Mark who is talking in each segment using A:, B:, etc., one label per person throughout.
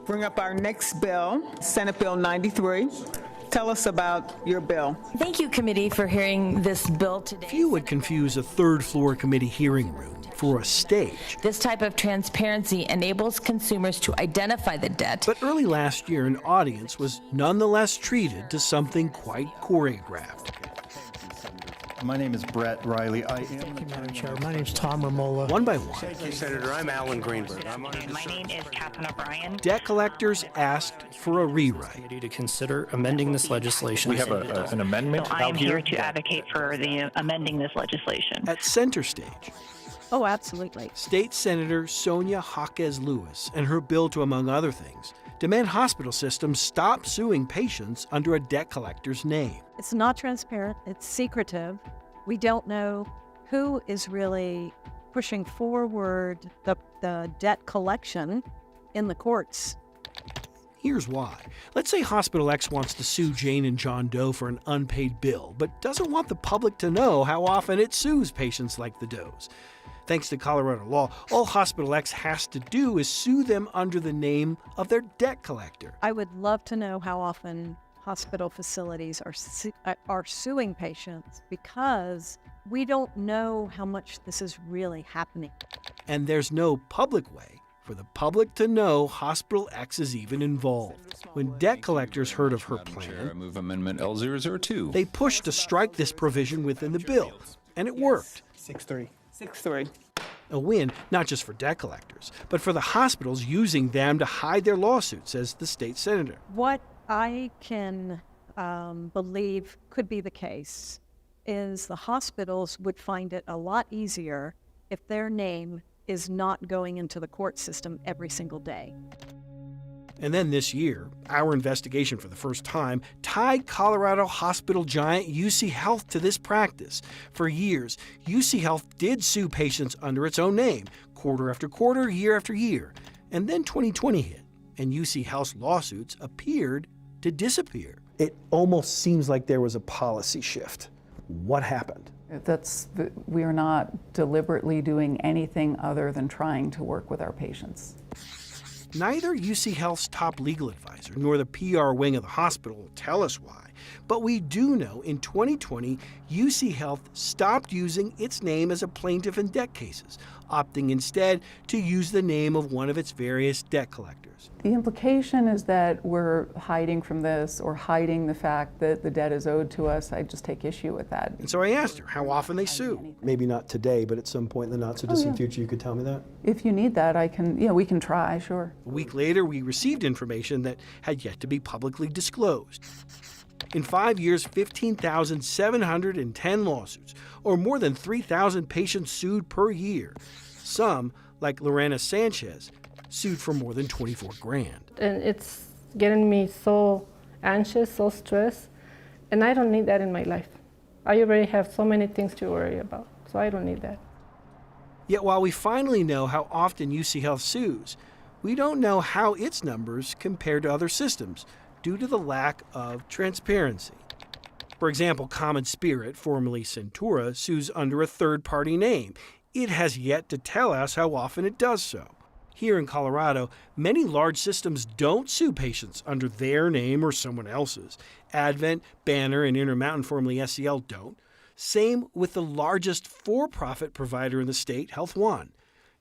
A: bring up our next bill, Senate Bill 93. Tell us about your bill.
B: Thank you, committee, for hearing this bill today.
C: Few would confuse a third-floor committee hearing room for a stage.
B: This type of transparency enables consumers to identify the debt.
C: But early last year, an audience was nonetheless treated to something quite choreographed.
D: My name is Brett Riley.
E: Thank you, Madam Chair. My name is Tom Ramola.
C: One by one.
F: Thank you, Senator. I'm Alan Greenberg.
G: My name is Catherine O'Brien.
C: Debt collectors asked for a rewrite.
E: To consider amending this legislation.
D: We have an amendment
G: So I'm
D: out
G: here to advocate for the amending this legislation.
C: At center stage,
H: Oh, absolutely.
C: State Senator Sonia Jaquez Lewis and her bill to, among other things, demand hospital systems stop suing patients under a debt collector's name.
H: It's not transparent. It's secretive. We don't know who is really pushing forward the debt collection in the courts.
C: Here's why. Let's say Hospital X wants to sue Jane and John Doe for an unpaid bill, but doesn't want the public to know how often it sues patients like the Does. Thanks to Colorado law, all Hospital X has to do is sue them under the name of their debt collector.
H: I would love to know how often hospital facilities are suing patients, because we don't know how much this is really happening.
C: And there's no public way for the public to know Hospital X is even involved. When debt collectors heard of her plan,
I: I move Amendment L002.
C: they pushed to strike this provision within the bill, and it worked.
A: 6-3. 6-3.
C: A win, not just for debt collectors, but for the hospitals using them to hide their lawsuits, says the state senator.
H: What I can believe could be the case is the hospitals would find it a lot easier if their name is not going into the court system every single day.
C: And then this year, our investigation for the first time tied Colorado hospital giant UC Health to this practice. For years, UC Health did sue patients under its own name, quarter after quarter, year after year. And then 2020 hit, and UC Health's lawsuits appeared to disappear. It almost seems like there was a policy shift. What happened?
J: We are not deliberately doing anything other than trying to work with our patients.
C: Neither UC Health's top legal advisor nor the PR wing of the hospital will tell us why, but we do know in 2020, UC Health stopped using its name as a plaintiff in debt cases, opting instead to use the name of one of its various debt collectors.
J: The implication is that we're hiding from this or hiding the fact that the debt is owed to us. I just take issue with that.
C: And so I asked her how often they sue. Maybe not today, but at some point in the not so distant future, you could tell me that?
J: If you need that, we can try, sure.
C: A week later, we received information that had yet to be publicly disclosed. In 5 years, 15,710 lawsuits, or more than 3,000 patients sued per year. Some, like Lorena Sanchez, sued for more than $24,000.
K: And it's getting me so anxious, so stressed, and I don't need that in my life. I already have so many things to worry about, so I don't need that.
C: Yet while we finally know how often UC Health sues, we don't know how its numbers compare to other systems due to the lack of transparency. For example, Common Spirit, formerly Centura, sues under a third-party name. It has yet to tell us how often it does so. Here in Colorado, many large systems don't sue patients under their name or someone else's. Advent, Banner, and Intermountain, formerly SEL, don't. Same with the largest for-profit provider in the state, Health One.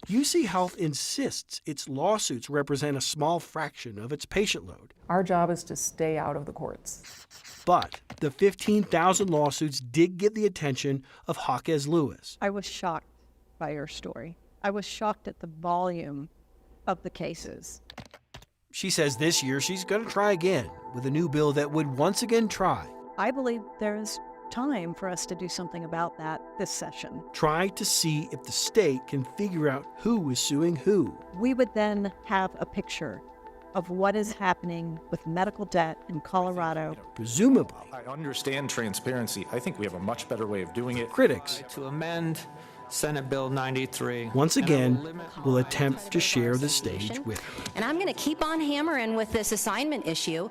C: UC Health insists its lawsuits represent a small fraction of its patient load.
J: Our job is to stay out of the courts.
C: But the 15,000 lawsuits did get the attention of Jaquez Lewis.
H: I was shocked by your story. I was shocked at the volume of the cases.
C: She says this year she's going to try again with a new bill that would once again try.
H: I believe there is time for us to do something about that this session.
C: Try to see if the state can figure out who is suing who.
H: We would then have a picture of what is happening with medical debt in Colorado.
C: Presumably,
D: I understand transparency. I think we have a much better way of doing it.
C: critics
E: To amend Senate Bill 93.
C: once again will attempt to share the stage with her.
L: And I'm going to keep on hammering with this assignment issue.